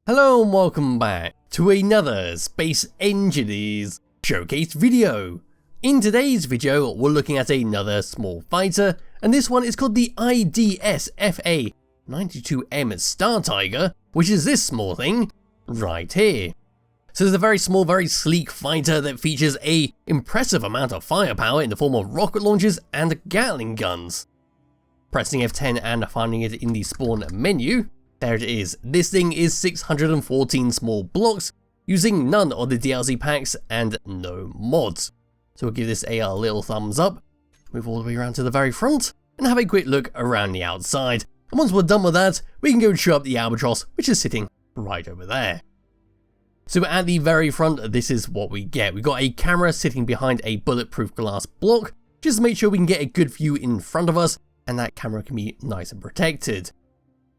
Hello and welcome back to another Space Engineers showcase video. In today's video we're looking at another small fighter, and this one is called the IDS F A-92M Startiger, which is this small thing right here. So it's a very small, very sleek fighter that features a impressive amount of firepower in the form of rocket launchers and Gatling guns. Pressing F10 and finding it in the spawn menu, there it is. This thing is 614 small blocks, using none of the DLC packs and no mods. So we'll give this a little thumbs up, move all the way around to the very front, and have a quick look around the outside. And once we're done with that, we can go show up the Albatross, which is sitting right over there. So at the very front, this is what we get. We've got a camera sitting behind a bulletproof glass block, just to make sure we can get a good view in front of us, and that camera can be nice and protected.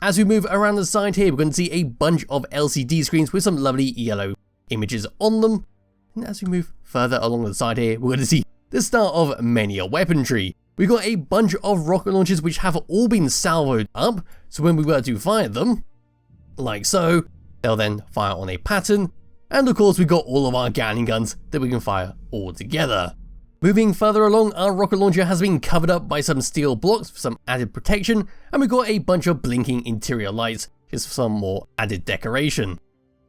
As we move around the side here, we're going to see a bunch of LCD screens with some lovely yellow images on them. And as we move further along the side here, we're going to see the start of many a weaponry. We've got a bunch of rocket launchers which have all been salvoed up, so when we were to fire them, like so, they'll then fire on a pattern. And of course we've got all of our Gatling guns that we can fire all together. Moving further along, our rocket launcher has been covered up by some steel blocks for some added protection, and we've got a bunch of blinking interior lights just for some more added decoration.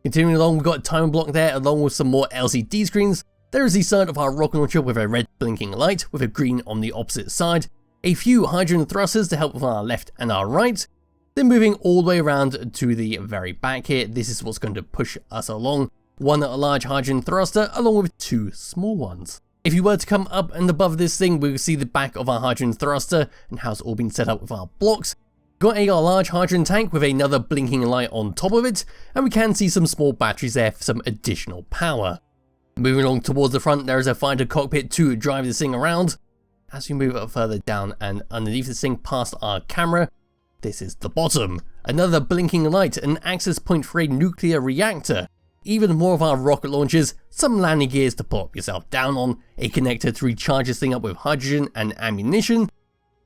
Continuing along, we've got a timer block there along with some more LCD screens. There is the side of our rocket launcher with a red blinking light with a green on the opposite side, a few hydrogen thrusters to help with our left and our right. Then moving all the way around to the very back here, this is what's going to push us along. One large hydrogen thruster along with two small ones. If you were to come up and above this thing, we will see the back of our hydrogen thruster and how it's all been set up with our blocks. Got a large hydrogen tank with another blinking light on top of it, and we can see some small batteries there for some additional power. Moving along towards the front, there is a fighter cockpit to drive this thing around. As we move up further down and underneath this thing past our camera, this is the bottom. Another blinking light, an access point for a nuclear reactor. Even more of our rocket launchers, some landing gears to plop yourself down on, a connector to recharge this thing up with hydrogen and ammunition,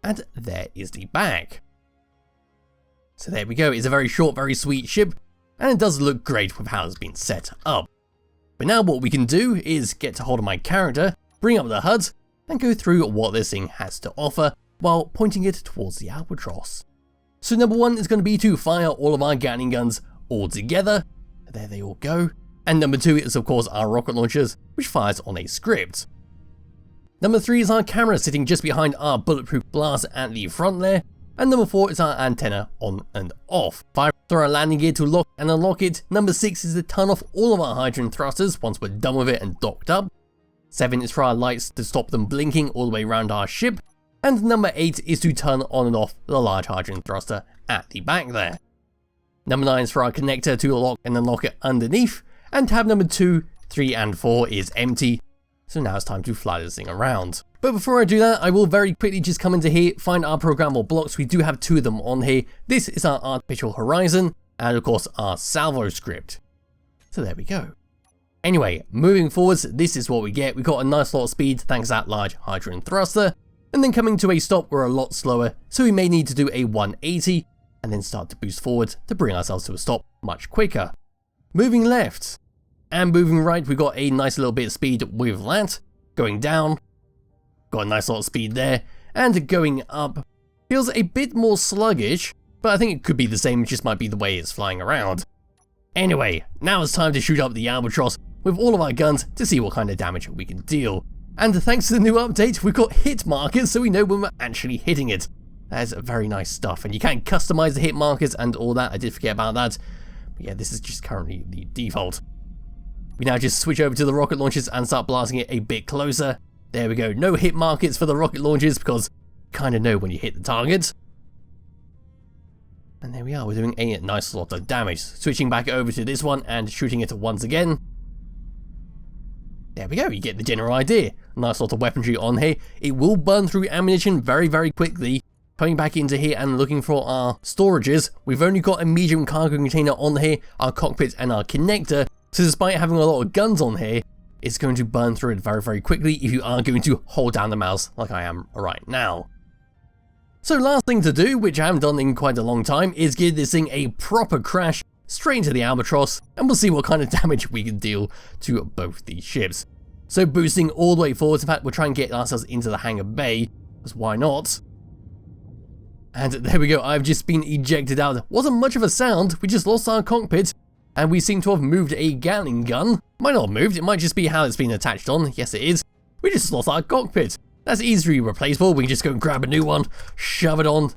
and there is the back. So there we go, it's a very short, very sweet ship, and it does look great with how it's been set up. But now what we can do is get hold of my character, bring up the HUD, and go through what this thing has to offer while pointing it towards the Albatross. So number one is going to be to fire all of our Gatling guns all together. There they all go. And number two is of course our rocket launchers, which fires on a script. Number three is our camera sitting just behind our bulletproof glass at the front there. And number four is our antenna on and off. 5 throw our landing gear to lock and unlock it. Number 6 is to turn off all of our hydrogen thrusters once we're done with it and docked up. 7 is for our lights to stop them blinking all the way around our ship. And number 8 is to turn on and off the large hydrogen thruster at the back there. Number 9 is for our connector to lock and unlock it underneath, and tab number 2, 3 and 4 is empty, so now it's time to fly this thing around. But before I do that, I will very quickly just come into here, find our programmable blocks. We do have 2 of them on here. This is our artificial horizon, and of course our salvo script. So there we go. Anyway, moving forwards, this is what we get. We got a nice lot of speed thanks to that large hydrogen thruster, and then coming to a stop we're a lot slower, so we may need to do a 180, and then start to boost forward to bring ourselves to a stop much quicker. Moving left and moving right, we've got a nice little bit of speed with that. Going down, got a nice lot of speed there, and going up feels a bit more sluggish, but I think it could be the same, it just might be the way it's flying around. Anyway, now it's time to shoot up the Albatross with all of our guns to see what kind of damage we can deal. And thanks to the new update, we've got hit markers so we know when we're actually hitting it. That is very nice stuff, and you can customize the hit markers and all that. I did forget about that, but yeah, this is just currently the default. We now just switch over to the rocket launchers and start blasting it a bit closer. There we go, no hit markers for the rocket launchers because you kind of know when you hit the target. And there we are, we're doing a nice lot of damage. Switching back over to this one and shooting it once again. There we go, you get the general idea. Nice lot of weaponry on here. It will burn through ammunition very, very quickly. Coming back into here and looking for our storages, we've only got a medium cargo container on here, our cockpit and our connector, so despite having a lot of guns on here, it's going to burn through it very, very quickly if you are going to hold down the mouse like I am right now. So last thing to do, which I haven't done in quite a long time, is give this thing a proper crash straight into the Albatross, and we'll see what kind of damage we can deal to both these ships. So boosting all the way forwards, in fact we'll try and get ourselves into the hangar bay, because why not? And there we go, I've just been ejected out. Wasn't much of a sound, we just lost our cockpit, and we seem to have moved a Gatling gun. Might not have moved, it might just be how it's been attached on. Yes it is. We just lost our cockpit. That's easily replaceable, we can just go and grab a new one, shove it on.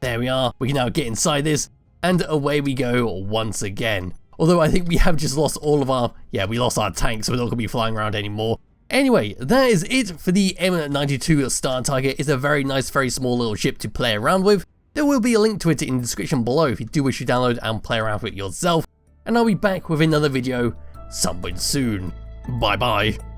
There we are, we can now get inside this, and away we go once again. Although I think we have just lost all of our, we lost our tanks, so we're not going to be flying around anymore. Anyway, that is it for the M92 Startiger. It's a very nice, very small little ship to play around with. There will be a link to it in the description below if you do wish to download and play around with it yourself. And I'll be back with another video some point soon. Bye bye.